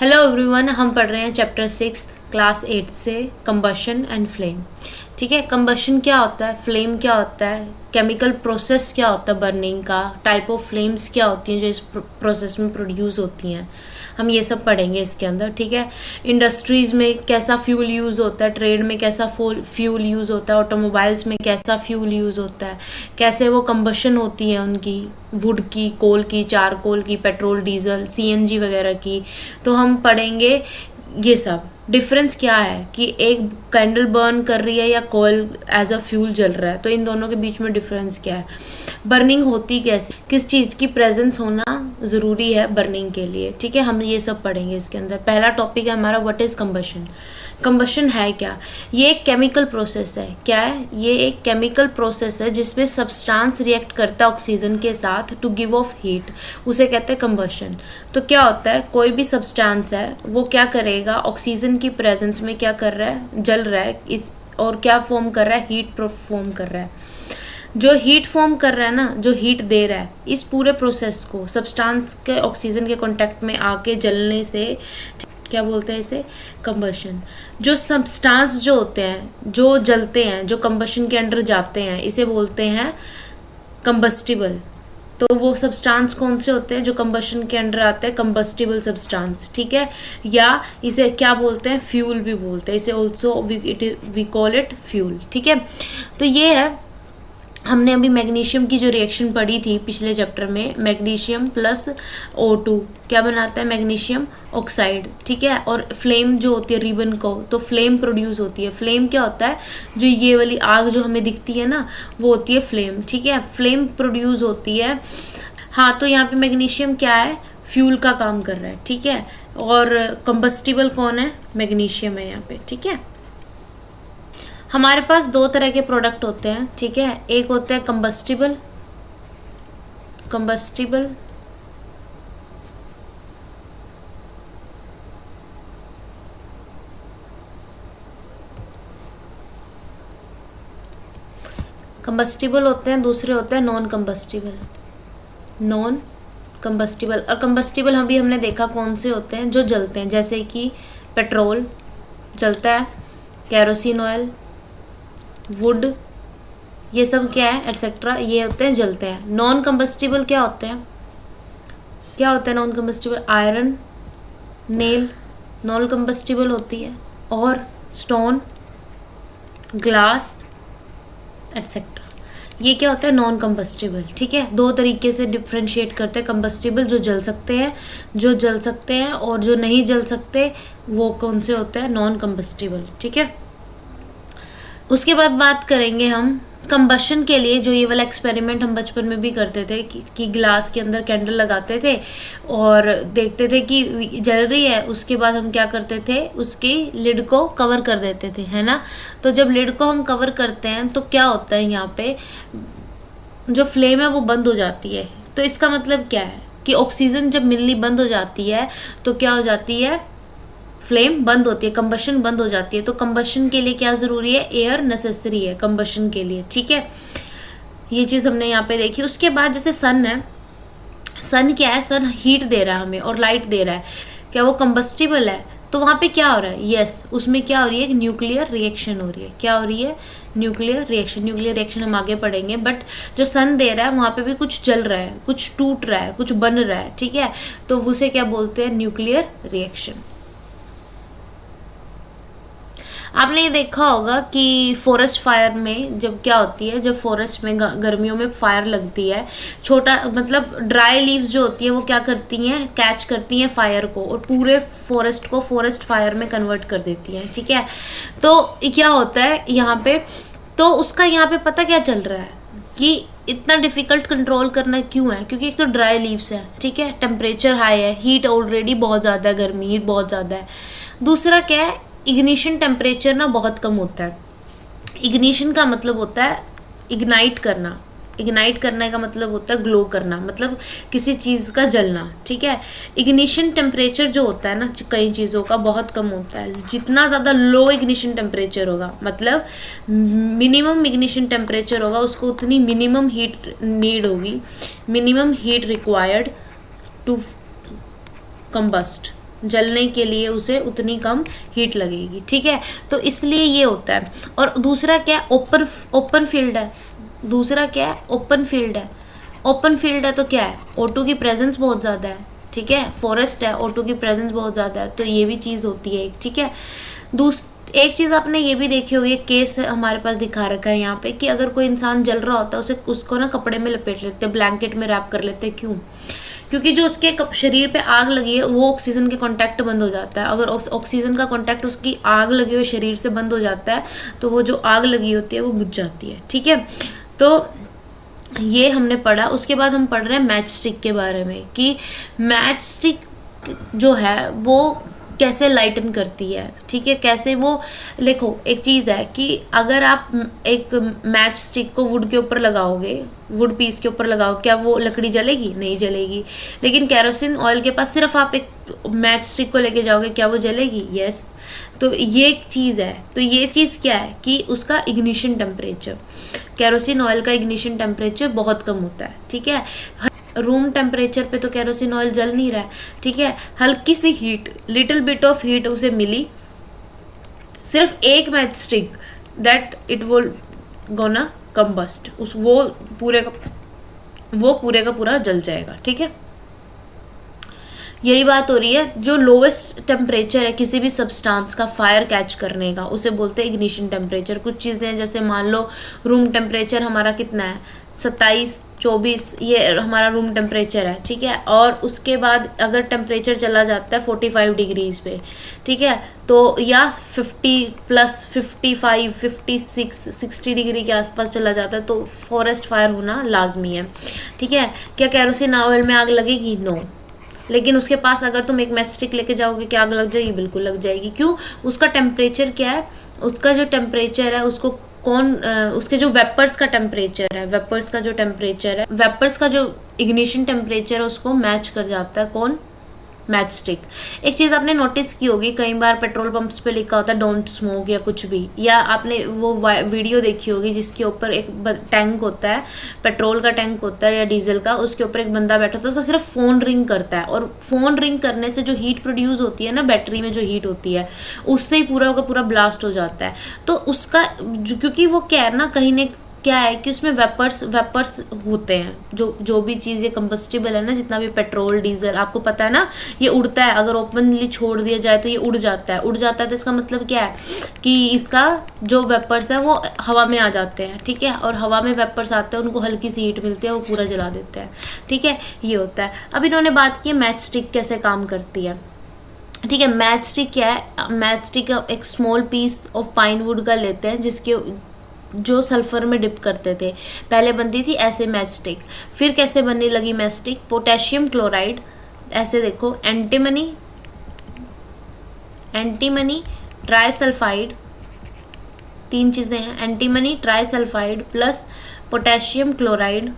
Hello everyone, हम पढ़ रहे हैं चैप्टर 6 क्लास 8 से कंबशन एंड फ्लेम। ठीक है, कंबशन क्या होता है, फ्लेम क्या होता है, केमिकल प्रोसेस क्या होता है, बर्निंग का टाइप ऑफ फ्लेम्स क्या होती हैं जो इस प्रोसेस में प्रोड्यूस होती हैं, हम ये सब पढ़ेंगे इसके अंदर। ठीक है, इंडस्ट्रीज़ में कैसा फ्यूल यूज़ होता है, ट्रेड में कैसा फ्यूल यूज़ होता है, ऑटोमोबाइल्स में कैसा फ्यूल यूज़ होता है, कैसे वो कंबशन होती है उनकी, वुड की, कोल की, चारकोल की, पेट्रोल, डीजल, सीएनजी वगैरह की। तो हम पढ़ेंगे ये सब। डिफरेंस क्या है कि एक कैंडल बर्न कर रही है या कोयल एज अ फ्यूल जल रहा है, तो इन दोनों के बीच में डिफरेंस क्या है, बर्निंग होती कैसे, किस चीज़ की प्रेजेंस होना ज़रूरी है बर्निंग के लिए। ठीक है, हम ये सब पढ़ेंगे इसके अंदर। पहला टॉपिक है हमारा व्हाट इज़ कंबशन। कंबशन है क्या, ये एक केमिकल प्रोसेस है। क्या है ये, एक केमिकल प्रोसेस है जिसमें सब्सटेंस रिएक्ट करता है ऑक्सीजन के साथ टू गिव ऑफ हीट, उसे कहते हैं कंबशन। तो क्या होता है, कोई भी सब्सटेंस है वो क्या करेगा, ऑक्सीजन की प्रेजेंस में क्या कर रहा है, जल रहा है इस, और क्या फॉर्म कर रहा है, हीट फॉर्म कर रहा है। जो हीट फॉर्म कर रहा है ना, जो हीट दे रहा है, इस पूरे प्रोसेस को सब्सटेंस के ऑक्सीजन के कांटेक्ट में आके जलने से क्या बोलते हैं, इसे कंबशन। जो सब्सटेंस जो होते हैं, जो जलते हैं, जो कंबशन के अंडर जाते हैं, इसे बोलते हैं कंबस्टिबल। तो वो सब्सटेंस कौन से होते हैं जो कंबशन के अंडर आते हैं, कंबस्टिबल सब्सटेंस। ठीक है, या इसे क्या बोलते हैं, फ्यूल भी बोलते हैं इसे, also we call it fuel. ठीक है, तो ये है, हमने अभी मैग्नीशियम की जो रिएक्शन पढ़ी थी पिछले चैप्टर में, मैग्नीशियम प्लस O2 क्या बनाता है, मैग्नीशियम ऑक्साइड। ठीक है, और फ्लेम जो होती है रिबन को, तो फ्लेम प्रोड्यूस होती है। फ्लेम क्या होता है, जो ये वाली आग जो हमें दिखती है ना, वो होती है फ्लेम। ठीक है, फ्लेम प्रोड्यूस होती है। हाँ, तो यहाँ पे मैग्नीशियम क्या है, फ्यूल का काम कर रहा है। ठीक है, और कंबस्टिबल कौन है, मैग्नीशियम है यहाँ पे। ठीक है, हमारे पास दो तरह के प्रोडक्ट होते हैं। ठीक है, एक होता है कंबस्टिबल, कंबस्टिबल कंबस्टिबल होते हैं, दूसरे होते हैं नॉन कंबस्टिबल। नॉन कंबस्टिबल और कंबस्टिबल हमने देखा कौन से होते हैं, जो जलते हैं, जैसे कि पेट्रोल जलता है, कैरोसिन ऑयल, वुड, ये सब क्या है, एटसेट्रा, ये होते हैं, जलते हैं। नॉन कंबस्टिबल क्या होते हैं, क्या होता है non combustible, iron, nail non combustible होती है, और स्टोन, ग्लास, एटसेट्रा, ये क्या होता है, नॉन कंबस्टिबल। ठीक है, दो तरीके से डिफ्रेंशिएट करते हैं कंबस्टिबल, जो जल सकते हैं, जो जल सकते हैं, और जो नहीं जल सकते वो कौन से होते हैं, नॉन कंबस्टिबल। ठीक है, उसके बाद बात करेंगे हम कंबशन के लिए। जो ये वाला एक्सपेरिमेंट हम बचपन में भी करते थे कि ग्लास के अंदर कैंडल लगाते थे और देखते थे कि जल रही है, उसके बाद हम क्या करते थे, उसकी लिड को कवर कर देते थे, है ना। तो जब लिड को हम कवर करते हैं तो क्या होता है, यहाँ पे जो फ्लेम है वो बंद हो जाती है। तो इसका मतलब क्या है कि ऑक्सीजन जब मिलनी बंद हो जाती है तो क्या हो जाती है, फ्लेम बंद होती है, कंबशन बंद हो जाती है। तो कंबशन के लिए क्या ज़रूरी है, एयर नेसेसरी है कंबशन के लिए। ठीक है, ये चीज़ हमने यहाँ पे देखी। उसके बाद जैसे सन है, सन क्या है, सन हीट दे रहा है हमें और लाइट दे रहा है, क्या वो कंबस्टिबल है। तो वहाँ पे क्या हो रहा है, यस, उसमें क्या हो रही है, एक न्यूक्लियर रिएक्शन हो रही है। क्या हो रही है, न्यूक्लियर रिएक्शन। न्यूक्लियर रिएक्शन हम आगे पढ़ेंगे, बट जो सन दे रहा है वहाँ पे भी कुछ जल रहा है, कुछ टूट रहा है, कुछ बन रहा है। ठीक है, तो उसे क्या बोलते हैं, न्यूक्लियर रिएक्शन। आपने ये देखा होगा कि फॉरेस्ट फायर में जब क्या होती है, जब फॉरेस्ट में गर्मियों में फायर लगती है, छोटा मतलब ड्राई लीव्स जो होती है वो क्या करती हैं, कैच करती हैं फायर को और पूरे फॉरेस्ट को फॉरेस्ट फायर में कन्वर्ट कर देती हैं। ठीक है, तो क्या होता है यहाँ पे, तो उसका यहाँ पे पता क्या चल रहा है कि इतना डिफ़िकल्ट कंट्रोल करना क्यों है, क्योंकि एक तो ड्राई लीव्स है। ठीक है, टेम्परेचर हाई है, हीट ऑलरेडी बहुत ज़्यादा है, गर्मी हीट बहुत ज़्यादा है। दूसरा क्या है, इग्निशन टेम्परेचर ना बहुत कम होता है। इग्निशन का मतलब होता है इग्नाइट करना, इग्नाइट करने का मतलब होता है ग्लो करना, मतलब किसी चीज़ का जलना। ठीक है, इग्निशन टेम्परेचर जो होता है ना कई चीज़ों का बहुत कम होता है। जितना ज़्यादा लो इग्निशन टेम्परेचर होगा, मतलब मिनिमम इग्निशन टेम्परेचर होगा, उसको उतनी मिनिमम हीट नीड होगी, minimum heat required to combust. जलने के लिए उसे उतनी कम हीट लगेगी, ठीक है। तो इसलिए ये होता है। और दूसरा क्या है, ओपन फील्ड है। दूसरा क्या है, ओपन फील्ड है। ओपन फील्ड है तो क्या है, O2 की प्रेजेंस बहुत ज़्यादा है, ठीक है। फॉरेस्ट है, O2 की प्रेजेंस बहुत ज़्यादा है, तो ये भी चीज़ होती है, ठीक है। एक चीज़ आपने ये भी देखी होगी, केस हमारे पास दिखा रखा है यहाँ पे, कि अगर कोई इंसान जल रहा होता है उसको ना कपड़े में लपेट लेते, ब्लैंकेट में रैप कर लेते। क्यों? क्योंकि जो उसके शरीर पे आग लगी है वो ऑक्सीजन के कांटेक्ट बंद हो जाता है। अगर ऑक्सीजन का कांटेक्ट उसकी आग लगी हुई शरीर से बंद हो जाता है तो वो जो आग लगी होती है वो बुझ जाती है, ठीक है। तो ये हमने पढ़ा। उसके बाद हम पढ़ रहे हैं मैच स्टिक के बारे में, कि मैच स्टिक जो है वो कैसे लाइटन करती है, ठीक है। कैसे वो, देखो एक चीज़ है कि अगर आप एक मैच स्टिक को वुड के ऊपर लगाओगे, वुड पीस के ऊपर लगाओ, क्या वो लकड़ी जलेगी? नहीं जलेगी। लेकिन कैरोसिन ऑयल के पास सिर्फ आप एक मैच स्टिक को लेके जाओगे, क्या वो जलेगी? यस। तो ये एक चीज़ है। तो ये चीज़ क्या है कि उसका इग्निशन टेम्परेचर, कैरोसिन ऑयल का इग्निशन टेम्परेचर बहुत कम होता है, ठीक है। रूम टेम्परेचर पे तो कैरोसिन ऑयल जल नहीं रहा है, ठीक है। हल्की सी heat, little bit of heat उसे मिली, सिर्फ एक match stick, that it will gonna combust, वो पूरे का पूरा जल जाएगा, ठीक है। यही बात हो रही है। जो लोवेस्ट टेम्परेचर है किसी भी सब्सटेंस का फायर कैच करने का, उसे बोलते हैं इग्निशन टेम्परेचर। कुछ चीज़ें हैं, जैसे मान लो रूम टेम्परेचर हमारा कितना है, 27-24, ये हमारा रूम टेम्परेचर है, ठीक है। और उसके बाद अगर टेम्परेचर चला जाता है 45 डिग्रीज पे, ठीक है, तो या 50+55 56 60 डिग्री के आसपास चला जाता है तो फॉरेस्ट फायर होना लाजमी है, ठीक है। क्या कैरोसिन ऑयल में आग लगेगी? नो। लेकिन उसके पास अगर तुम एक मैच स्टिक लेके जाओगे, क्या आग लग जाएगी? बिल्कुल लग जाएगी। क्यों? उसका टेम्परेचर क्या है, उसका जो टेम्परेचर है उसको उसके जो वेपर्स का टेम्परेचर है, वेपर्स का जो इग्निशन टेम्परेचर है उसको मैच कर जाता है। कौन? Match stick. एक चीज़ आपने नोटिस की होगी, कई बार पेट्रोल पंप्स पे लिखा होता है डोंट स्मोक या कुछ भी, या आपने वो वीडियो देखी होगी जिसके ऊपर एक टैंक होता है, पेट्रोल का टैंक होता है या डीजल का, उसके ऊपर एक बंदा बैठा होता है, उसका सिर्फ फ़ोन रिंग करता है, और फ़ोन रिंग करने से जो हीट प्रोड्यूस होती है ना, बैटरी में जो हीट होती है, उससे ही पूरा का पूरा ब्लास्ट हो जाता है। तो उसका क्योंकि वो क्या है ना, कहीं ने क्या है कि उसमें वेपर्स होते हैं, जो भी चीज़ ये कंबस्टिबल है ना, जितना भी पेट्रोल डीजल, आपको पता है ना, ये उड़ता है। अगर ओपनली छोड़ दिया जाए तो ये उड़ जाता है। तो इसका मतलब क्या है कि इसका जो वेपर्स है वो हवा में आ जाते हैं, ठीक है। और हवा में वेपर्स आते हैं, उनको हल्की सी हीट मिलती है, वो पूरा जला देते हैं, ठीक है। ये होता है। अब इन्होंने बात की मैच स्टिक कैसे काम करती है, ठीक है। मैच स्टिक क्या है, मैच स्टिक एक small piece of pine wood का लेते हैं, जिसके जो सल्फर में डिप करते थे। पहले बनती थी ऐसे मैच स्टिक, फिर कैसे बनने लगी मैच स्टिक, पोटेशियम क्लोराइड, ऐसे देखो, एंटीमनी ट्राइसल्फाइड, 3 चीज़ें हैं, antimony trisulphide plus potassium chloride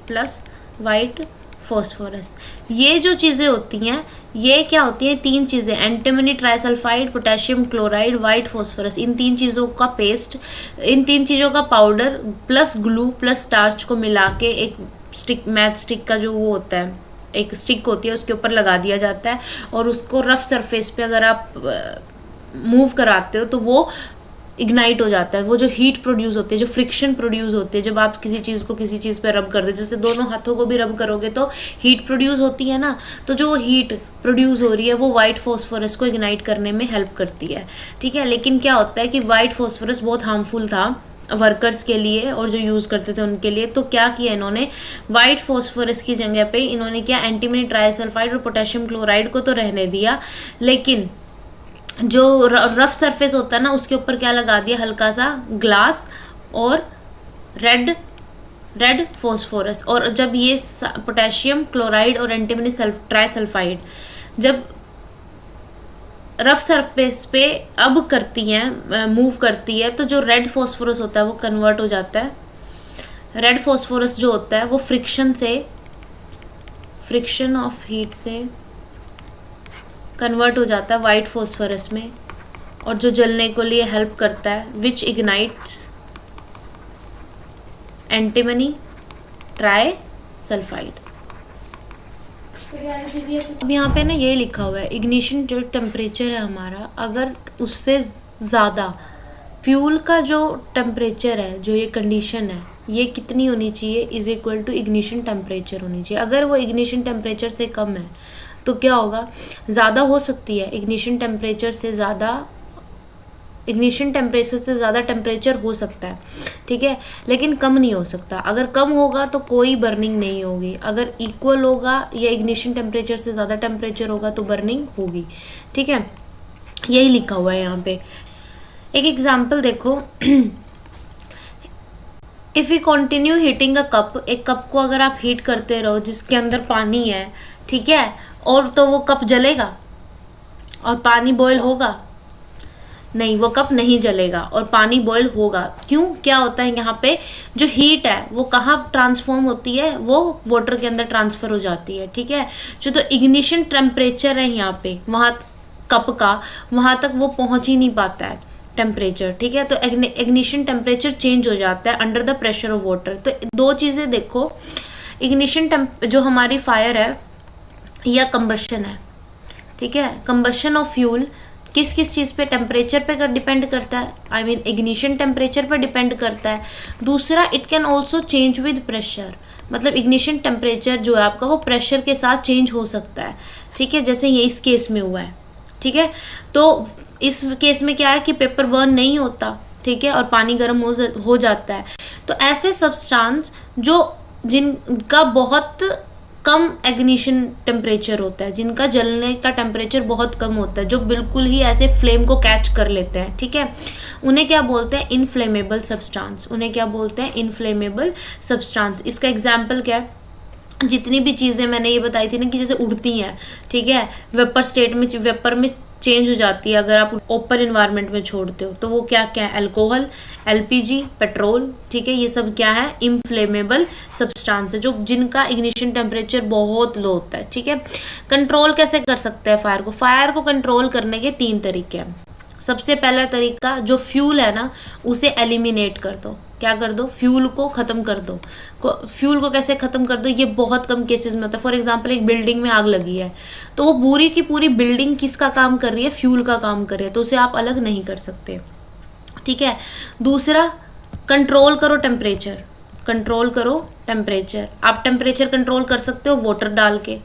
plus white phosphorus, ये जो चीज़ें होती हैं, ये क्या होती है, 3 चीज़ें, antimony trisulphide, potassium chloride, white phosphorus, इन 3 चीज़ों का पेस्ट, इन 3 चीज़ों का powder plus glue plus starch को मिला के एक स्टिक, मैच स्टिक का जो वो होता है, एक स्टिक होती है, उसके ऊपर लगा दिया जाता है। और उसको रफ सरफेस पे अगर आप मूव कराते हो तो वो इग्नाइट हो जाता है। वो जो हीट प्रोड्यूस होती है, जो फ्रिक्शन प्रोड्यूस होती है, जब आप किसी चीज़ को किसी चीज़ पे रब कर दो, जैसे दोनों हाथों को भी रब करोगे तो हीट प्रोड्यूस होती है ना, तो जो हीट प्रोड्यूस हो रही है वो वाइट फॉस्फोरस को इग्नाइट करने में हेल्प करती है, ठीक है। लेकिन क्या होता है कि वाइट फॉस्फोरस बहुत हार्मफुल था वर्कर्स के लिए और जो यूज़ करते थे उनके लिए, तो क्या किया इन्होंने, वाइट फॉस्फोरस की जगह पे इन्होंने क्या, एंटीमनी ट्राइसल्फाइड और पोटेशियम क्लोराइड को तो रहने दिया, लेकिन जो रफ सरफेस होता है ना उसके ऊपर क्या लगा दिया, हल्का सा ग्लास और रेड फॉस्फोरस। और जब ये पोटेशियम क्लोराइड और एंटीमनी ट्राइसल्फाइड जब रफ सरफेस पे अब करती हैं, मूव करती है, तो जो रेड फॉस्फोरस होता है वो कन्वर्ट हो जाता है। रेड फॉस्फोरस जो होता है वो फ्रिक्शन ऑफ हीट से कन्वर्ट हो जाता है वाइट फॉस्फोरस में, और जो जलने के लिए हेल्प करता है, विच इग्नाइट्स एंटीमनी ट्राई सल्फाइड। अब यहाँ पे ना ये लिखा हुआ है इग्निशन जो टेम्परेचर है हमारा, अगर उससे ज़्यादा फ्यूल का जो टेम्परेचर है, जो ये कंडीशन है, ये कितनी होनी चाहिए, is equal to ignition temperature होनी चाहिए। अगर वो इग्निशन टेम्परेचर से कम है तो क्या होगा, ज़्यादा हो सकती है इग्निशन टेम्परेचर से ज़्यादा टेम्परेचर हो सकता है, ठीक है, लेकिन कम नहीं हो सकता। अगर कम होगा तो कोई बर्निंग नहीं होगी, अगर इक्वल होगा या इग्निशन टेम्परेचर से ज़्यादा टेम्परेचर होगा तो बर्निंग होगी, ठीक है, यही लिखा हुआ है यहाँ पे। एक एग्जाम्पल देखो, if you continue heating a cup, एक कप को अगर आप हीट करते रहो जिसके अंदर पानी है, ठीक है, और तो वो कप जलेगा और पानी बॉयल होगा? नहीं, वो कप नहीं जलेगा और पानी बॉयल होगा। क्यों? क्या होता है यहाँ पे, जो हीट है वो कहाँ ट्रांसफॉर्म होती है, वो वाटर के अंदर ट्रांसफर हो जाती है, ठीक है। जो तो इग्निशन टेम्परेचर है यहाँ पे, वहाँ कप का, वहाँ तक वो पहुँच ही नहीं पाता है टेम्परेचर, ठीक है। तो इग्निशन टेम्परेचर चेंज हो जाता है under the pressure of water. तो दो चीज़ें देखो, इग्निशन जो हमारी फायर है या कंबशन है, ठीक है, कंबशन ऑफ फ्यूल किस किस चीज़ पे, टेम्परेचर पे डिपेंड करता है, आई मीन इग्निशन टेम्परेचर पे डिपेंड करता है। दूसरा, it can also change with pressure, मतलब इग्निशन टेम्परेचर जो है आपका वो प्रेशर के साथ चेंज हो सकता है, ठीक है, जैसे ये इस केस में हुआ है, ठीक है। तो इस केस में क्या है कि पेपर बर्न नहीं होता, ठीक है, और पानी गर्म हो जाता है। तो ऐसे सब्सटेंस जिनका बहुत कम इग्निशन टेम्परेचर होता है, जिनका जलने का टेम्परेचर बहुत कम होता है, जो बिल्कुल ही ऐसे फ्लेम को कैच कर लेते हैं, ठीक है, उन्हें क्या बोलते हैं, इनफ्लेमेबल सब्सटेंस। उन्हें क्या बोलते हैं, इनफ्लेमेबल सब्सटेंस। इसका एग्जांपल क्या है, जितनी भी चीज़ें मैंने ये बताई थी ना कि जैसे उड़ती हैं, ठीक है, वेपर स्टेट में, वेपर में चेंज हो जाती है अगर आप ओपन इन्वायरमेंट में छोड़ते हो, तो वो क्या क्या है, अल्कोहल, एलपीजी, पेट्रोल, ठीक है, ये सब क्या है, इनफ्लेमेबल सब्सटेंस है, जो जिनका इग्निशन टेम्परेचर बहुत लो होता है, ठीक है। कंट्रोल कैसे कर सकते हैं फायर को? फायर को कंट्रोल करने के 3 तरीके हैं। सबसे पहला तरीका, जो फ्यूल है ना उसे एलिमिनेट कर दो। क्या कर दो? फ्यूल को ख़त्म कर दो। फ्यूल को कैसे ख़त्म कर दो? ये बहुत कम केसेस में होता है। फॉर एग्जांपल, एक बिल्डिंग में आग लगी है तो वो पूरी की पूरी बिल्डिंग किसका काम कर रही है? फ्यूल का काम कर रही है, तो उसे आप अलग नहीं कर सकते, ठीक है। दूसरा, कंट्रोल करो टेम्परेचर। कंट्रोल करो टेम्परेचर, आप टेम्परेचर कंट्रोल कर सकते हो वाटर डाल के,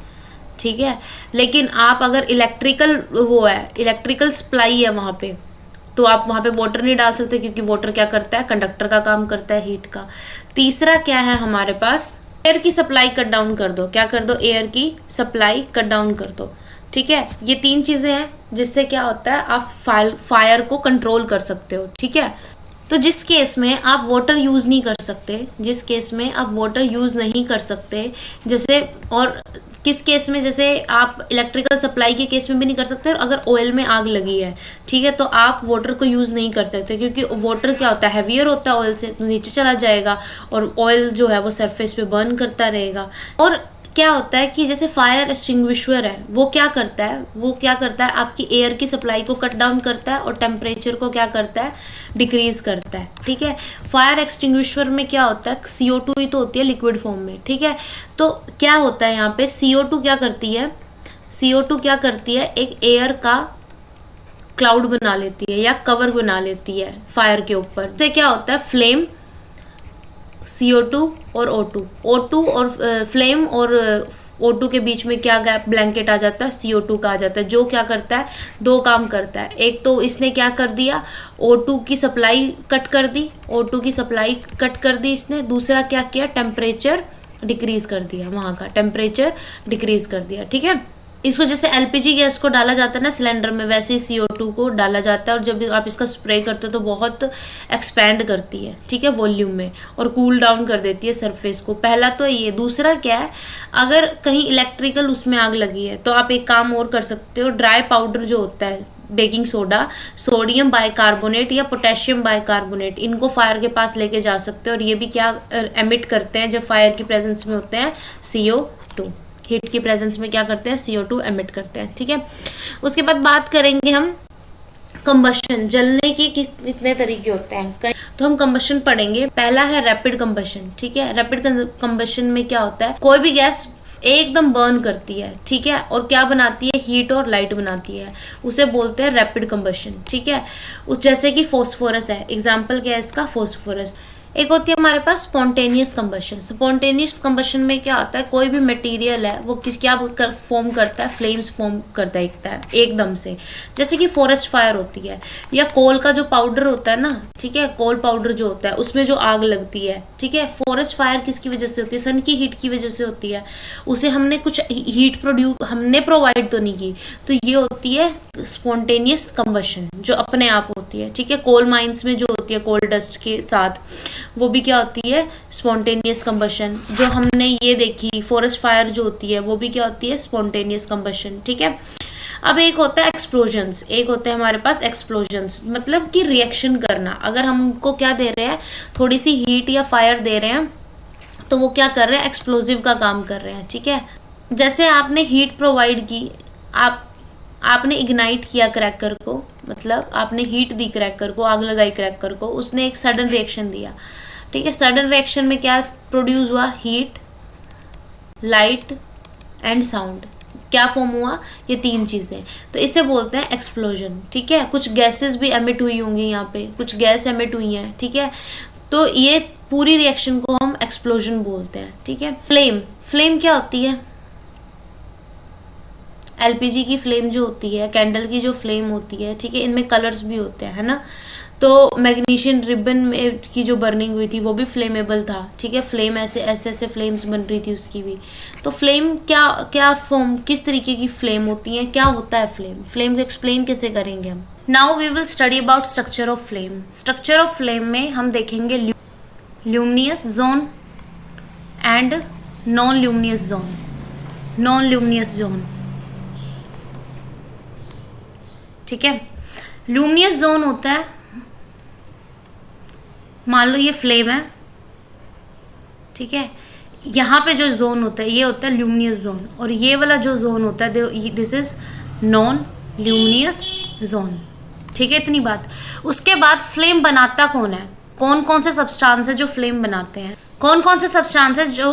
ठीक है, लेकिन आप अगर इलेक्ट्रिकल सप्लाई है वहाँ पे, तो आप वहाँ पे वाटर नहीं डाल सकते, क्योंकि वाटर क्या करता है, कंडक्टर का काम करता है हीट का। तीसरा क्या है हमारे पास, एयर की सप्लाई कट डाउन कर दो। क्या कर दो? एयर की सप्लाई कट डाउन कर दो, ठीक है। ये 3 चीज़ें हैं जिससे क्या होता है, आप फायर को कंट्रोल कर सकते हो, ठीक है। तो जिस केस में आप वाटर यूज़ नहीं कर सकते, जैसे, और किस केस में, जैसे आप इलेक्ट्रिकल सप्लाई के केस में भी नहीं कर सकते, और अगर ऑयल में आग लगी है, ठीक है, तो आप वाटर को यूज़ नहीं कर सकते, क्योंकि वाटर क्या होता है, हैवियर होता है ऑयल से, तो नीचे चला जाएगा और ऑयल जो है वो सरफेस पे बर्न करता रहेगा। और क्या होता है कि जैसे फायर एक्सटिंग्विशर है, वो क्या करता है, आपकी एयर की सप्लाई को कट डाउन करता है और टेम्परेचर को क्या करता है, डिक्रीज करता है, ठीक है। फायर एक्सटिंग्विशर में क्या होता है, CO2 ही तो होती है लिक्विड फॉर्म में, ठीक है। तो क्या होता है यहाँ पे, CO2 क्या करती है, एक एयर का क्लाउड बना लेती है या कवर बना लेती है फायर के ऊपर। तो क्या होता है, फ्लेम, CO2 और O2 और फ्लेम और O2 के बीच में क्या गैप, ब्लैंकेट आ जाता है, CO2 का आ जाता है, जो क्या करता है, 2 काम करता है। एक तो इसने क्या कर दिया, O2 की सप्लाई कट कर दी इसने। दूसरा क्या किया, टेम्परेचर डिक्रीज कर दिया, वहाँ का टेम्परेचर डिक्रीज कर दिया, ठीक है। इसको जैसे LPG गैस को डाला जाता है ना सिलेंडर में, वैसे ही CO2 को डाला जाता है, और जब आप इसका स्प्रे करते हो तो बहुत एक्सपैंड करती है, ठीक है, वॉल्यूम में, और कूल डाउन कर देती है सरफेस को। पहला तो ये। दूसरा क्या है, अगर कहीं इलेक्ट्रिकल उसमें आग लगी है तो आप एक काम और कर सकते हो, ड्राई पाउडर जो होता है, बेकिंग सोडा, सोडियम बाइकार्बोनेट या पोटेशियम बाइकार्बोनेट, इनको फायर के पास लेके जा सकते हो, और ये भी क्या एमिट करते हैं जब फायर की प्रेजेंस में होते हैं, CO2, हीट की प्रेजेंस में क्या करते हैं, CO2 एमिट करते हैं, ठीक है। उसके बाद बात करेंगे हम कंबशन, जलने के कितने तरीके होते हैं, तो हम कंबशन पढ़ेंगे। पहला है रैपिड कंबशन, ठीक है। रैपिड कंबशन में क्या होता है, कोई भी गैस एकदम बर्न करती है, ठीक है, और क्या बनाती है, हीट और लाइट बनाती है, उसे बोलते हैं रैपिड कंबशन, ठीक है। उस जैसे कि फॉस्फोरस है, एग्जाम्पल क्या है इसका, फॉस्फोरस। एक होती है हमारे पास स्पॉन्टेनियस कंबशन। स्पॉन्टेनियस कंबशन में क्या होता है, कोई भी मटेरियल है वो क्या फॉर्म करता है, फ्लेम्स फॉर्म करता है एकदम से, जैसे कि फॉरेस्ट फायर होती है, या कोल का जो पाउडर होता है ना, ठीक है, कोल पाउडर जो होता है उसमें जो आग लगती है, ठीक है। फॉरेस्ट फायर किसकी वजह से होती है, सन की हीट की वजह से होती है, उसे हमने कुछ हीट हमने प्रोवाइड तो नहीं की, तो ये होती है स्पॉन्टेनियस कंबशन जो अपने आप होती है, ठीक है। कोल माइंस में जो होती है कोल डस्ट के साथ, वो भी क्या होती है, स्पॉन्टेनियस कंबशन। जो हमने ये देखी फॉरेस्ट फायर जो होती है वो भी क्या होती है, स्पॉन्टेनियस कंबशन, ठीक है। अब एक होता है एक्सप्लोजन्स, एक होता है हमारे पास एक्सप्लोजन्स, मतलब कि रिएक्शन करना। अगर हमको क्या दे रहे हैं, थोड़ी सी हीट या फायर दे रहे हैं, तो वो क्या कर रहे हैं, एक्सप्लोजिव का काम कर रहे हैं, ठीक है। जैसे आपने हीट प्रोवाइड की, आपने इग्नाइट किया क्रैकर को, मतलब आपने हीट दी क्रैकर को, आग लगाई क्रैकर को, उसने एक सडन रिएक्शन दिया, ठीक है। सडन रिएक्शन में क्या प्रोड्यूस हुआ, हीट, लाइट एंड साउंड। क्या फॉर्म हुआ, ये तीन चीज़ें, तो इसे बोलते हैं एक्सप्लोजन, ठीक है। कुछ गैसेस भी एमिट हुई होंगी, यहाँ पे कुछ गैस एमिट हुई हैं, ठीक है, तो ये पूरी रिएक्शन को हम एक्सप्लोजन बोलते हैं, ठीक है। फ्लेम क्या होती है, एलपीजी की फ्लेम जो होती है, कैंडल की जो फ्लेम होती है, ठीक है, इनमें कलर्स भी होते हैं, है ना। तो मैग्नीशियन रिबन में की जो बर्निंग हुई थी वो भी फ्लेमेबल था, ठीक है। फ्लेम ऐसे फ्लेम्स बन रही थी उसकी भी। तो फ्लेम क्या फॉर्म, किस तरीके की फ्लेम होती है, क्या होता है फ्लेम को एक्सप्लेन कैसे करेंगे हम। Now we will study about structure of flame. Structure of flame में हम देखेंगे luminous zone and non luminous zone, ठीक है। ल्यूमिनियस जोन होता है, मान लो ये फ्लेम है, ठीक है, यहाँ पे जो जोन होता है ये होता है ल्यूमिनियस जोन, और ये वाला जो जोन होता है this is non luminous zone, ठीक है। इतनी बात। उसके बाद फ्लेम बनाता कौन है, कौन कौन से सब्सटेंस है जो फ्लेम बनाते हैं, कौन कौन से सब्सटेंस है जो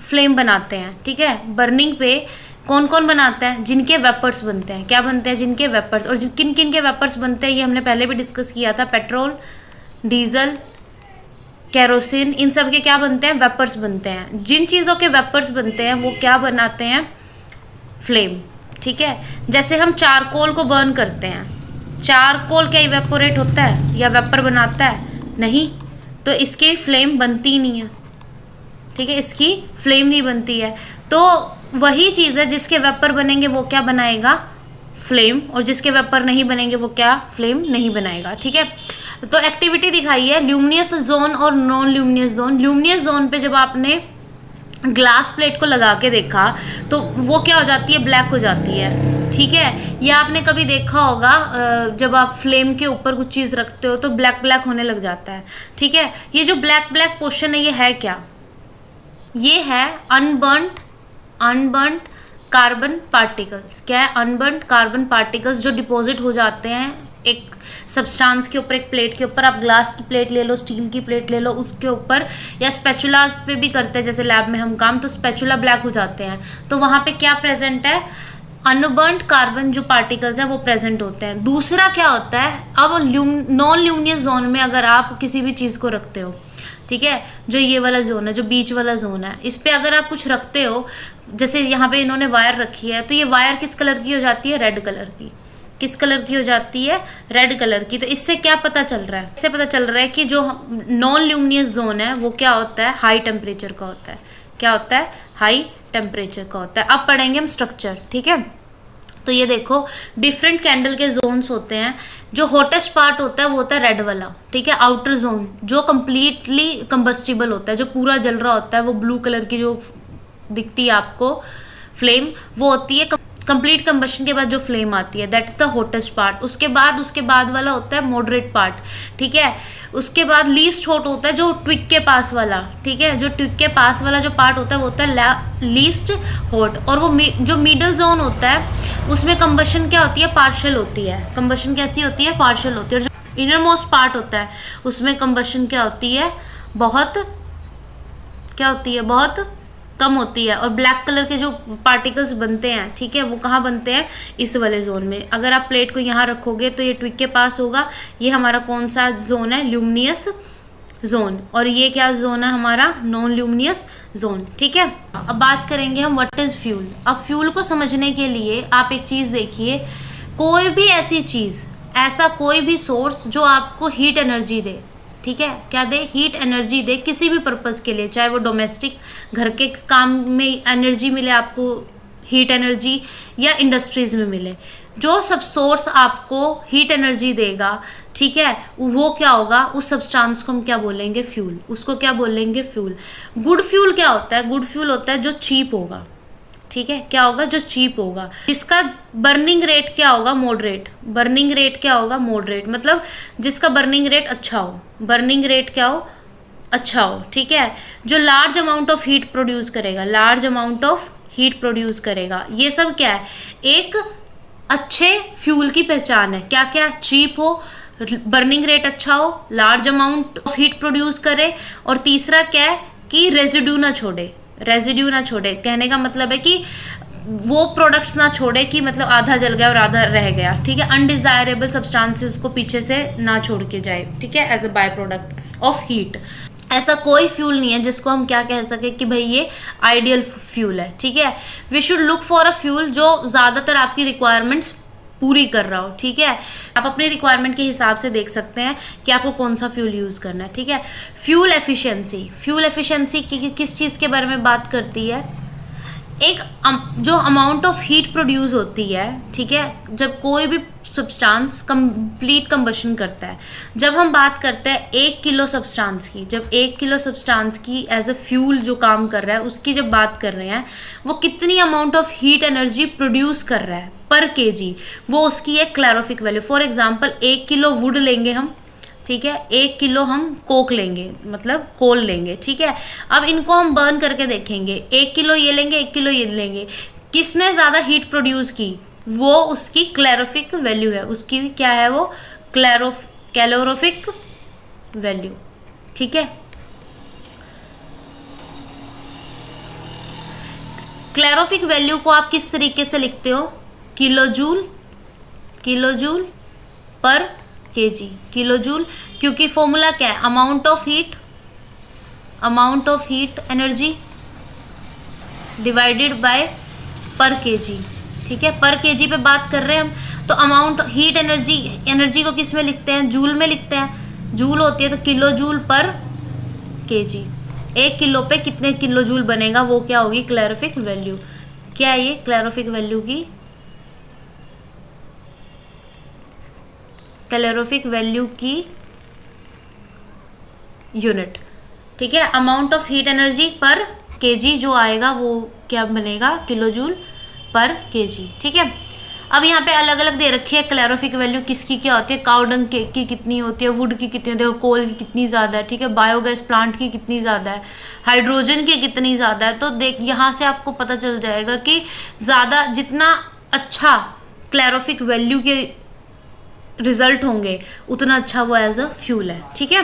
फ्लेम बनाते हैं, ठीक है। बर्निंग पे कौन कौन बनाता है, जिनके वेपर्स बनते हैं, क्या बनते हैं, जिनके वेपर्स। और किन किन के वेपर्स बनते हैं ये हमने पहले भी डिस्कस किया था, पेट्रोल, डीजल, केरोसिन, इन सब के क्या बनते हैं, वेपर्स बनते हैं। जिन चीज़ों के वेपर्स बनते हैं वो क्या बनाते हैं, फ्लेम, ठीक है। जैसे हम चारकोल को बर्न करते हैं, चारकोल क्या इवेपोरेट होता है या वेपर बनाता है, नहीं, तो इसकी फ्लेम बनती नहीं है, ठीक है, इसकी फ्लेम नहीं बनती है। तो वही चीज़ है, जिसके वेपर बनेंगे वो क्या बनाएगा, फ्लेम, और जिसके वेपर नहीं बनेंगे वो क्या, फ्लेम नहीं बनाएगा, ठीक है। तो एक्टिविटी दिखाई है ल्यूमिनियस जोन और non luminous zone. Luminous zone पे जब आपने ग्लास प्लेट को लगा के देखा तो वो क्या हो जाती है, ब्लैक हो जाती है, ठीक है। या आपने कभी देखा होगा जब आप फ्लेम के ऊपर कुछ चीज़ रखते हो तो ब्लैक ब्लैक होने लग जाता है, ठीक है। ये जो ब्लैक ब्लैक पोर्शन है ये है क्या, ये है अनबर्न्ड कार्बन पार्टिकल्स। क्या है, अनबर्न्ड कार्बन पार्टिकल्स जो डिपॉजिट हो जाते हैं एक सब्सटेंस के ऊपर, एक प्लेट के ऊपर। आप ग्लास की प्लेट ले लो, स्टील की प्लेट ले लो, उसके ऊपर, या स्पैचुलास पे भी करते हैं जैसे लैब में हम काम, तो स्पैचुला ब्लैक हो जाते हैं, तो वहाँ पे क्या प्रेजेंट है, अनबर्न्ड कार्बन जो पार्टिकल्स हैं वो प्रेजेंट होते हैं। दूसरा क्या होता है, अब नॉन ल्यूमिनियस जोन में अगर आप किसी भी चीज़ को रखते हो, ठीक है, जो ये वाला जोन है, जो बीच वाला जोन है, इस पे अगर आप कुछ रखते हो, जैसे यहाँ पे इन्होंने वायर रखी है, तो ये वायर किस कलर की हो जाती है, रेड कलर की। किस कलर की हो जाती है, रेड कलर की। तो इससे क्या पता चल रहा है, इससे पता चल रहा है कि जो नॉन ल्यूमिनियस जोन है वो क्या होता है, हाई टेम्परेचर का होता है। क्या होता है, हाई टेम्परेचर का होता है। अब पढ़ेंगे हम स्ट्रक्चर, ठीक है। तो ये देखो, डिफरेंट कैंडल के जोन्स होते हैं। जो हॉटेस्ट पार्ट होता है वो होता है रेड वाला, ठीक है, आउटर जोन, जो कंप्लीटली कंबस्टिबल होता है, जो पूरा जल रहा होता है, वो ब्लू कलर की जो दिखती है आपको फ्लेम, वो होती है कंप्लीट कंबशन के बाद जो फ्लेम आती है दैट्स द हॉटेस्ट पार्ट। उसके बाद वाला होता है मॉडरेट पार्ट, ठीक है। उसके बाद लीस्ट हॉट होता है जो ट्विक के पास वाला, ठीक है, जो ट्विक के पास वाला जो पार्ट होता है वो होता है लीस्ट हॉट। और वो जो मिडल जोन होता है उसमें कंबशन क्या होती है, पार्शियल होती है। कंबशन कैसी होती है, पार्शियल होती है। और जो इनर मोस्ट पार्ट होता है उसमें कंबशन क्या होती है, बहुत कम होती है। और ब्लैक कलर के जो पार्टिकल्स बनते हैं, ठीक है, वो कहाँ बनते हैं, इस वाले जोन में। अगर आप प्लेट को यहाँ रखोगे तो ये ट्विक के पास होगा। ये हमारा कौन सा जोन है, ल्यूमिनियस जोन। और ये क्या जोन है हमारा, नॉन ल्यूमिनियस जोन, ठीक है। अब बात करेंगे हम व्हाट इज फ्यूल। अब फ्यूल को समझने के लिए आप एक चीज़ देखिए, कोई भी ऐसी चीज़, ऐसा कोई भी सोर्स जो आपको हीट एनर्जी दे, ठीक है, क्या दे, हीट एनर्जी दे किसी भी पर्पज़ के लिए, चाहे वो डोमेस्टिक घर के काम में एनर्जी मिले आपको हीट एनर्जी, या इंडस्ट्रीज़ में मिले, जो सब सोर्स आपको हीट एनर्जी देगा, ठीक है, वो क्या होगा, उस सब्सटेंस को हम क्या बोलेंगे, फ्यूल। उसको क्या बोलेंगे, फ्यूल। गुड फ्यूल क्या होता है, गुड फ्यूल होता है जो चीप होगा, ठीक है, क्या होगा, जो चीप होगा। इसका बर्निंग रेट क्या होगा, मॉडरेट। बर्निंग रेट क्या होगा, मॉडरेट, मतलब जिसका बर्निंग रेट अच्छा हो, बर्निंग रेट क्या हो, अच्छा हो, ठीक है। जो large amount of heat produce करेगा, large amount of heat produce करेगा। ये सब क्या है, एक अच्छे फ्यूल की पहचान है। क्या क्या, चीप हो, बर्निंग रेट अच्छा हो, large amount of heat produce करे, और तीसरा क्या है कि रेजिड्यू ना छोड़े। रेजिड्यू ना छोड़े कहने का मतलब है कि वो प्रोडक्ट्स ना छोड़े कि मतलब आधा जल गया और आधा रह गया, ठीक है। अनडिजायरेबल सब्सटेंसेस को पीछे से ना छोड़ के जाए, ठीक है, as a by product of heat. ऐसा कोई फ्यूल नहीं है जिसको हम क्या कह सके कि भाई ये आइडियल फ्यूल है, ठीक है। We should look for a fuel जो ज़्यादातर आपकी रिक्वायरमेंट्स पूरी कर रहा हो, ठीक है। आप अपनी रिक्वायरमेंट के हिसाब से देख सकते हैं कि आपको कौन सा फ्यूल यूज़ करना है, ठीक है। फ्यूल एफिशिएंसी, फ्यूल एफिशिएंसी किस चीज़ के बारे में बात करती है, एक जो अमाउंट ऑफ हीट प्रोड्यूस होती है, ठीक है, जब कोई भी सब्सटेंस कंप्लीट कंबशन करता है। जब हम बात करते हैं 1 किलो सब्सटेंस की, जब 1 किलो सब्सटेंस की एज अ फ्यूल जो काम कर रहा है उसकी जब बात कर रहे हैं, वो कितनी amount of heat energy produce कर रहा है पर केजी, वो उसकी एक calorific value. For example 1 kilo wood लेंगे हम, ठीक है, 1 किलो हम कोक लेंगे, मतलब कोल लेंगे, ठीक है। अब इनको हम बर्न करके देखेंगे, 1 किलो ये लेंगे, 1 किलो ये लेंगे, किसने ज़्यादा हीट प्रोड्यूस की, वो उसकी क्लैरिफिक वैल्यू है। उसकी क्या है, वो कैलोरीफिक वैल्यू, ठीक है। क्लैरिफिक वैल्यू को आप किस तरीके से लिखते हो, किलोजूल, किलोजूल पर केजी, किलोजूल, क्योंकि फॉर्मूला क्या है, amount of heat energy divided by पर केजी, ठीक है। पर केजी पे बात कर रहे हैं हम, तो अमाउंट हीट एनर्जी को किस में लिखते हैं, जूल में लिखते हैं। जूल होती है तो किलो जूल पर केजी, 1 किलो पे कितने किलो जूल बनेगा, वो क्या होगी, क्लैरिफिक वैल्यू। क्या है ये क्लैरिफिक वैल्यू की, कैलोरीफिक वैल्यू की यूनिट, ठीक है। अमाउंट ऑफ हीट एनर्जी पर केजी जो आएगा वो क्या बनेगा, किलो जूल पर केजी, ठीक है। अब यहाँ पे अलग अलग दे रखी है कैलोरीफिक वैल्यू, किसकी क्या होती है, काउडंग की कितनी होती है, वुड की कितनी होती है, कोल की कितनी ज़्यादा है, ठीक है, बायोगैस प्लांट की कितनी ज़्यादा है, हाइड्रोजन की कितनी ज़्यादा है। तो देख यहाँ से आपको पता चल जाएगा कि ज़्यादा जितना अच्छा कैलोरीफिक वैल्यू के रिजल्ट होंगे उतना अच्छा वो एज अ फ्यूल है, ठीक है।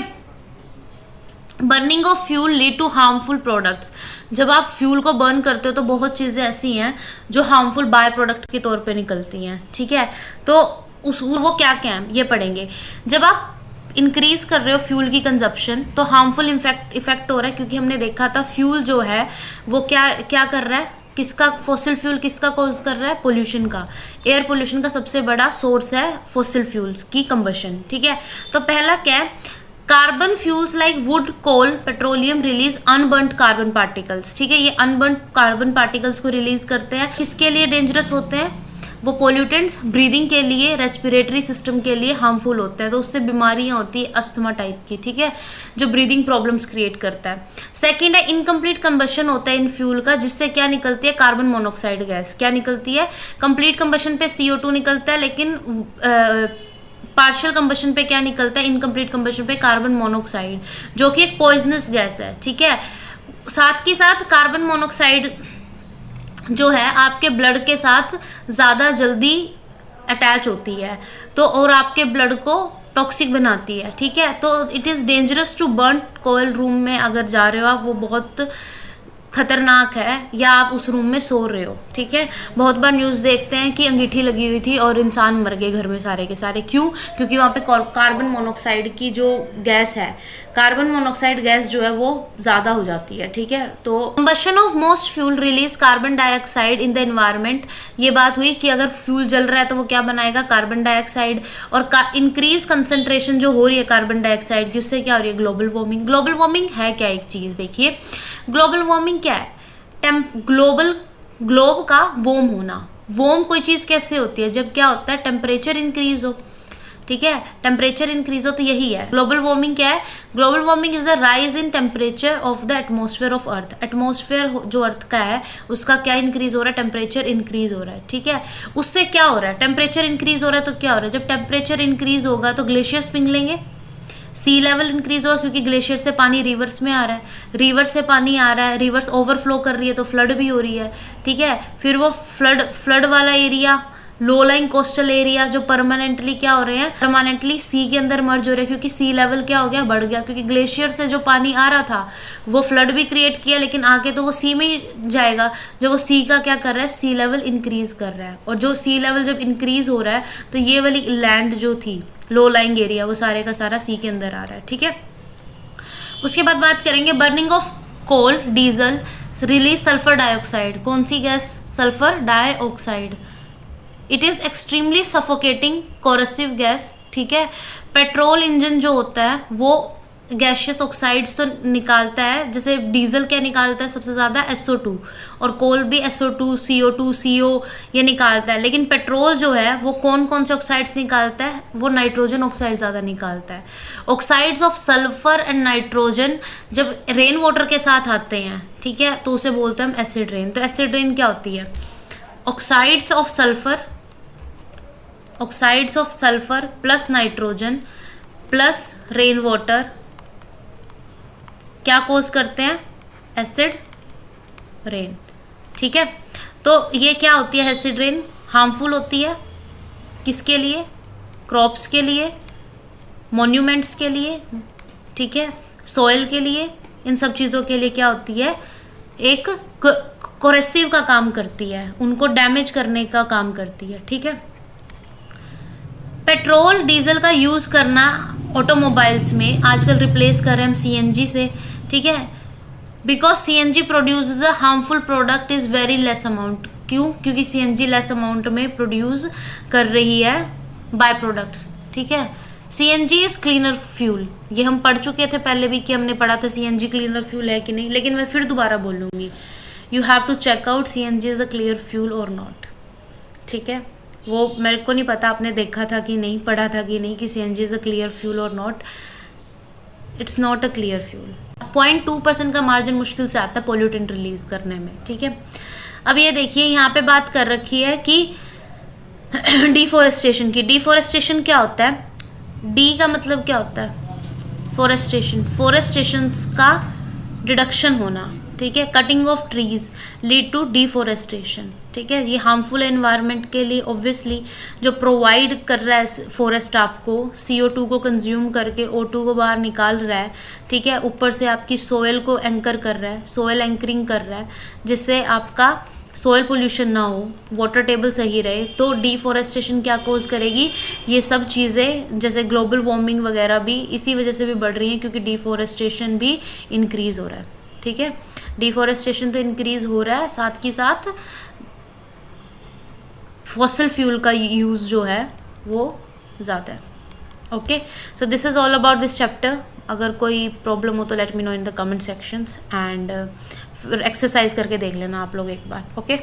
Burning of fuel lead to harmful products. जब आप फ्यूल को बर्न करते हो तो बहुत चीज़ें ऐसी हैं जो हार्मफुल बाय प्रोडक्ट के तौर पे निकलती हैं, ठीक है। तो वो क्या क्या है ये पढ़ेंगे। जब आप इंक्रीज कर रहे हो फ्यूल की कंजप्शन तो हार्मफुल इफेक्ट हो रहा है, क्योंकि हमने देखा था फ्यूल जो है वो क्या कर रहा है, किसका, फॉसिल फ्यूल किसका कॉज कर रहा है, पोल्यूशन का। एयर पोल्यूशन का सबसे बड़ा सोर्स है फॉसिल फ्यूल्स की कंबशन, ठीक है। तो पहला क्या है, carbon fuels like wood, coal, petroleum release unburned carbon particles, ठीक है। ये अनबर्न्ड कार्बन पार्टिकल्स को रिलीज करते हैं, किसके लिए डेंजरस होते हैं, वो पोल्यूटेंट्स ब्रीदिंग के लिए, रेस्पिरेटरी सिस्टम के लिए हार्मफुल होते हैं, तो उससे बीमारियां होती है अस्थमा टाइप की, ठीक है, जो ब्रीदिंग प्रॉब्लम्स क्रिएट करता है। सेकंड है इनकम्प्लीट कंबशन होता है इन फ्यूल का, जिससे क्या निकलती है, कार्बन मोनोऑक्साइड गैस। क्या निकलती है, कंप्लीट कंबशन पे CO2 निकलता है, लेकिन पार्शियल कंबशन पे क्या निकलता है, इनकम्प्लीट कंबशन पे कार्बन मोनोऑक्साइड, जो कि एक पॉइजनस गैस है, ठीक है। साथ के साथ कार्बन मोनोऑक्साइड जो है आपके ब्लड के साथ ज़्यादा जल्दी अटैच होती है, तो और आपके ब्लड को टॉक्सिक बनाती है, ठीक है। तो it is dangerous to burn कोयल रूम में अगर जा रहे हो आप, वो बहुत खतरनाक है, या आप उस रूम में सो रहे हो, ठीक है। बहुत बार न्यूज़ देखते हैं कि अंगीठी लगी हुई थी और इंसान मर गए घर में सारे के सारे, क्यों, क्योंकि वहाँ पे कार्बन मोनोऑक्साइड की जो गैस है, कार्बन मोनोऑक्साइड गैस जो है वो ज़्यादा हो जाती है, ठीक है। तो combustion of most fuel release carbon dioxide in the environment, ये बात हुई कि अगर फ्यूल जल रहा है तो वो क्या बनाएगा, कार्बन डाइऑक्साइड, और इंक्रीज कंसंट्रेशन जो हो रही है कार्बन डाइऑक्साइड की, उससे क्या हो रही है, ग्लोबल वार्मिंग। ग्लोबल वार्मिंग है क्या, एक चीज़ देखिए, ग्लोबल वार्मिंग क्या है, ग्लोब का वॉर्म होना। वॉर्म कोई चीज़ कैसे होती है, जब क्या होता है, टेम्परेचर इंक्रीज हो, ठीक है, टेम्परेचर इंक्रीज हो, तो यही है ग्लोबल वार्मिंग। क्या है, global warming is the rise in temperature of the atmosphere of earth. Atmosphere जो अर्थ का है उसका क्या इंक्रीज हो रहा है, टेम्परेचर इंक्रीज हो रहा है, ठीक है। उससे क्या हो रहा है, टेम्परेचर इंक्रीज हो रहा है, तो क्या हो रहा है, जब टेम्परेचर इंक्रीज होगा तो ग्लेशियर्स पिघलेंगे, सी लेवल इंक्रीज होगा, क्योंकि ग्लेशियर से पानी रिवर्स में आ रहा है, रिवर से पानी आ रहा है, रिवर्स ओवरफ्लो कर रही है तो फ्लड भी हो रही है, ठीक है। फिर वो फ्लड वाला एरिया, लो लाइन कोस्टल एरिया जो परमानेंटली क्या हो रहे हैं, परमानेंटली सी के अंदर मर्ज हो रहे हैं, क्योंकि सी लेवल क्या हो गया, बढ़ गया, क्योंकि ग्लेशियर से जो पानी आ रहा था वो फ्लड भी क्रिएट किया, लेकिन आगे तो वो सी में ही जाएगा, जो वो सी का क्या कर रहा है, सी लेवल इंक्रीज कर रहा है, और जो सी लेवल जब इंक्रीज हो रहा है तो ये वाली लैंड जो थी लो लाइंग एरिया, वो सारे का सारा सी के अंदर आ रहा है, ठीक है। उसके बाद बात करेंगे burning of coal, diesel release sulphur dioxide. कौन सी gas, sulphur dioxide. It is extremely suffocating corrosive gas, ठीक है। पेट्रोल इंजन जो होता है वो गैशियस ऑक्साइड्स तो निकालता है, जैसे डीजल क्या निकालता है सबसे ज़्यादा, SO2, और कोल भी SO2, CO2, CO ये निकालता है, लेकिन पेट्रोल जो है वो कौन कौन से ऑक्साइड्स निकालता है, वो नाइट्रोजन ऑक्साइड ज़्यादा निकालता है। Oxides of sulphur and nitrogen जब रेन वाटर के साथ आते हैं, ठीक है, तो उसे बोलते हैं हम एसिड रेन। तो एसिड रेन क्या होती है, oxides of sulphur plus nitrogen plus rain water क्या कोज करते हैं, एसिड रेन, ठीक है। तो ये क्या होती है, एसिड रेन हार्मफुल होती है, किसके लिए, क्रॉप्स के लिए, मॉन्यूमेंट्स के लिए, ठीक है, सॉइल के लिए, इन सब चीज़ों के लिए क्या होती है, एक कोरेसिव का काम करती है, उनको डैमेज करने का काम करती है, ठीक है। पेट्रोल डीजल का यूज़ करना ऑटोमोबाइल्स में आजकल रिप्लेस कर रहे हैं हम CNG से, ठीक है, because CNG produce a harmful product is very less amount. क्यों, क्योंकि CNG लेस अमाउंट में प्रोड्यूस कर रही है बाय प्रोडक्ट्स, ठीक है। CNG इज़ क्लीनर फ्यूल, ये हम पढ़ चुके थे पहले भी कि हमने पढ़ा था CNG क्लीनर फ्यूल है कि नहीं, लेकिन मैं फिर दोबारा बोलूँगी, you have to check out CNG is a clear fuel और नॉट, ठीक है। वो मेरे को नहीं पता आपने देखा था कि नहीं, पढ़ा था कि नहीं कि CNG is a clear fuel और not, it's not a clear fuel. 0.2% का मार्जिन मुश्किल से आता है पोल्यूटेंट रिलीज करने में, ठीक है। अब ये देखिए यहाँ पे बात कर रखी है कि डिफोरेस्टेशन की। डिफोरेस्टेशन क्या होता है, डी का मतलब क्या होता है, फोरेस्टेशन का रिडक्शन होना, ठीक है। Cutting of trees lead to deforestation, ठीक है। ये हार्मफुल है एनवायरनमेंट के लिए, ऑब्वियसली जो प्रोवाइड कर रहा है फॉरेस्ट आपको CO2 को कंज्यूम करके O2 को बाहर निकाल रहा है, ठीक है। ऊपर से आपकी सोयल को एंकर कर रहा है, सोयल एंकरिंग कर रहा है, जिससे आपका सोयल पोल्यूशन ना हो, वाटर टेबल सही रहे। तो डिफोरेस्टेशन क्या कोज करेगी, ये सब चीज़ें जैसे ग्लोबल वार्मिंग वगैरह भी इसी वजह से भी बढ़ रही हैं, क्योंकि डिफोरेस्टेशन भी इंक्रीज़ हो रहा है, ठीक है। डिफोरेस्टेशन तो इंक्रीज़ हो रहा है, साथ के साथ फॉसिल फ्यूल का यूज़ जो है वो ज़्यादा है, okay. So this is all about this chapter. अगर कोई प्रॉब्लम हो तो let me know in the comment sections, and exercise करके देख लेना आप लोग एक बार, ओके।